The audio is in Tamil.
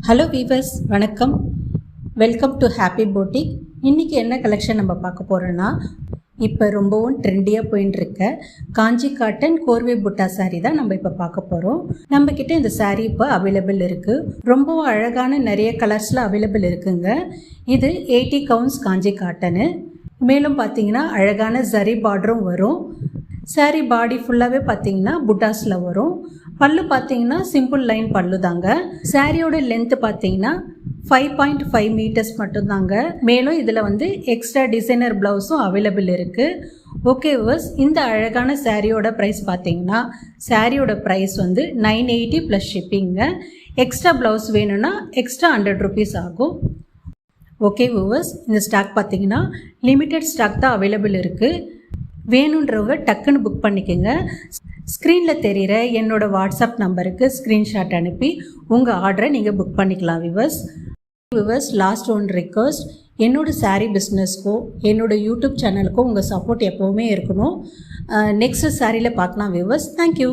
ஹலோ வீவர்ஸ், வணக்கம். வெல்கம் டு ஹாப்பி போட்டிக். இன்றைக்கி என்ன கலெக்ஷன் நம்ம பார்க்க போகிறோன்னா, இப்போ ரொம்பவும் ட்ரெண்டியாக போயின்னு இருக்க காஞ்சி காட்டன் கோர்வே புட்டா சாரீ தான் நம்ம இப்போ பார்க்க போகிறோம். நம்மக்கிட்ட இந்த சாரீ இப்போ அவைலபிள் இருக்குது. ரொம்பவும் அழகான நிறைய கலர்ஸில் அவைலபிள் இருக்குங்க. இது 80 கவுண்ட்ஸ் காஞ்சி காட்டனு. மேலும் பார்த்தீங்கன்னா அழகான ஜரி பார்டரும் வரும். சாரீ பாடி ஃபுல்லாகவே பார்த்தீங்கன்னா புட்டாஸில் வரும். பல்லு பார்த்தீங்கன்னா சிம்பிள் லைன் பல்லு தாங்க. சாரியோட லென்த்து பார்த்தீங்கன்னா 5.5 மீட்டர்ஸ் மட்டும்தாங்க. மேலும் இதில் எக்ஸ்ட்ரா டிசைனர் ப்ளவுஸும் அவைலபிள் இருக்குது. ஓகே விவர்ஸ், இந்த அழகான சாரியோட ப்ரைஸ் பார்த்தீங்கன்னா சாரியோட ப்ரைஸ் 980 ப்ளஸ் ஷிப்பிங்க. எக்ஸ்ட்ரா ப்ளவுஸ் வேணும்னா எக்ஸ்ட்ரா 100 ருபீஸ் ஆகும். ஓகே விவர்ஸ், இந்த ஸ்டாக் பார்த்தீங்கன்னா லிமிட்டட் ஸ்டாக் தான் அவைலபிள் இருக்குது. வேணுன்றவங்க டக்குன்னு புக் பண்ணிக்கோங்க. ஸ்க்ரீனில் தெரிகிற என்னோடய வாட்ஸ்அப் நம்பருக்கு ஸ்க்ரீன்ஷாட் அனுப்பி உங்கள் ஆர்டரை நீங்கள் புக் பண்ணிக்கலாம். விவர்ஸ், லாஸ்ட் ஒன் ரிக்வெஸ்ட், என்னோடய சாரீ பிஸ்னஸ்க்கோ என்னோடய யூடியூப் சேனலுக்கோ உங்கள் சப்போர்ட் எப்போவுமே இருக்கணும். நெக்ஸ்ட் சாரியில் பார்க்கலாம் விவர்ஸ். தேங்க்யூ.